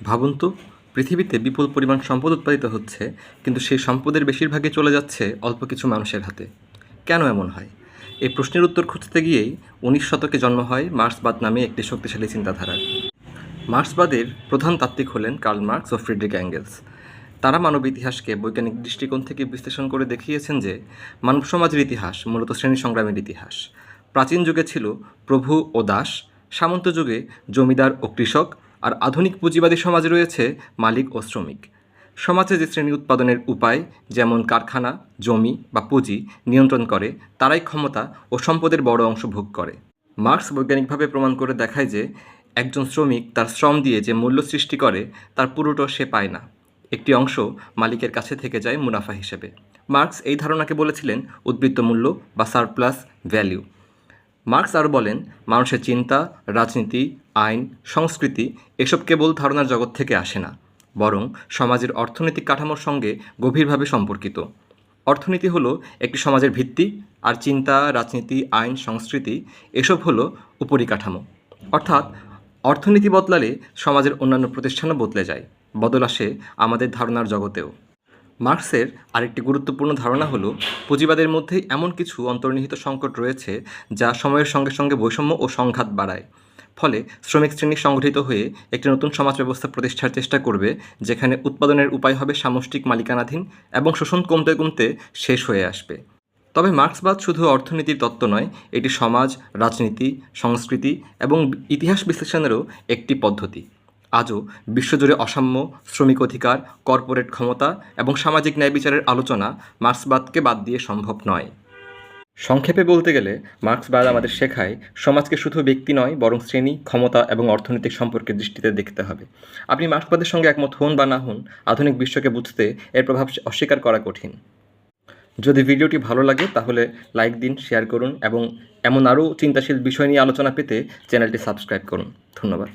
ভাবুন তো, পৃথিবীতে বিপুল পরিমাণ সম্পদ উৎপাদিত হচ্ছে, কিন্তু সেই সম্পদের বেশিরভাগই চলে যাচ্ছে অল্প কিছু মানুষের হাতে। কেন এমন হয়? এই প্রশ্নের উত্তর খুঁজতে গিয়েই 19 শতকে জন্ম হয় মার্ক্সবাদ নামে একটি শক্তিশালী চিন্তাধারার। মার্ক্সবাদের প্রধান তাত্ত্বিক হলেন কার্ল মার্ক্স ও ফ্রিডরিখ অ্যাঙ্গেলস। তারা মানব ইতিহাসকে বৈজ্ঞানিক দৃষ্টিকোণ থেকে বিশ্লেষণ করে দেখিয়েছেন যে মানব সমাজের ইতিহাস মূলত শ্রেণী সংগ্রামের ইতিহাস। প্রাচীন যুগে ছিল প্রভু ও দাস, সামন্ত যুগে জমিদার ও কৃষক, আর আধুনিক পুঁজিবাদী সমাজে রয়েছে মালিক ও শ্রমিক। সমাজে যে শ্রেণী উৎপাদনের উপায়, যেমন কারখানা, জমি বা পুঁজি নিয়ন্ত্রণ করে, তারাই ক্ষমতা ও সম্পদের বড় অংশ ভোগ করে। মার্ক্স বৈজ্ঞানিকভাবে প্রমাণ করে দেখায় যে একজন শ্রমিক তার শ্রম দিয়ে যে মূল্য সৃষ্টি করে তার পুরোটা সে পায় না, একটি অংশ মালিকের কাছে থেকে যায় মুনাফা হিসেবে। মার্ক্স এই ধারণাকে বলেছিলেন উদ্বৃত্ত মূল্য বা সারপ্লাস ভ্যালু। মার্ক্স আরও বলেন, মানুষের চিন্তা, রাজনীতি, আইন, সংস্কৃতি এসব কেবল ধারণার জগৎ থেকে আসে না, বরং সমাজের অর্থনৈতিক কাঠামোর সঙ্গে গভীরভাবে সম্পর্কিত। অর্থনীতি হলো একটি সমাজের ভিত্তি, আর চিন্তা, রাজনীতি, আইন, সংস্কৃতি এসব হলো উপরিকাঠামো। অর্থাৎ অর্থনীতি বদলালে সমাজের অন্যান্য প্রতিষ্ঠানও বদলে যায়, বদল আসে আমাদের ধারণার জগতেও। মার্ক্সের আরেকটি গুরুত্বপূর্ণ ধারণা হলো পুঁজিবাদের মধ্যেই এমন কিছু অন্তর্নিহিত সংকট রয়েছে যা সময়ের সঙ্গে সঙ্গে বৈষম্য ও সংঘাত বাড়ায়। ফলে শ্রমিক শ্রেণী সংগঠিত হয়ে একটি নতুন সমাজ ব্যবস্থা প্রতিষ্ঠার চেষ্টা করবে, যেখানে উৎপাদনের উপায় হবে সামষ্টিক মালিকানাধীন এবং শোষণ কমতে কমতে শেষ হয়ে আসবে। তবে মার্ক্সবাদ শুধু অর্থনীতির তত্ত্ব নয়, এটি সমাজ, রাজনীতি, সংস্কৃতি এবং ইতিহাস বিশ্লেষণেরও একটি পদ্ধতি। আজও বিশ্বজুড়ে অসাম্য, শ্রমিক অধিকার, কর্পোরেট ক্ষমতা এবং সামাজিক ন্যায় বিচারের আলোচনা মার্ক্সবাদকে বাদ দিয়ে সম্ভব নয়। সংক্ষেপে বলতে গেলে মার্ক্সবাদ আমাদের শেখায় সমাজকে শুধু ব্যক্তি নয়, বরং শ্রেণী, ক্ষমতা এবং অর্থনৈতিক সম্পর্কের দৃষ্টিতে দেখতে হবে। আপনি মার্ক্সবাদের সঙ্গে একমত হন বা না হন, আধুনিক বিশ্বকে বুঝতে এর প্রভাব অস্বীকার করা কঠিন। যদি ভিডিওটি ভালো লাগে তাহলে লাইক দিন, শেয়ার করুন এবং এমন আরও চিন্তাশীল বিষয় নিয়ে আলোচনা পেতে চ্যানেলটি সাবস্ক্রাইব করুন। ধন্যবাদ।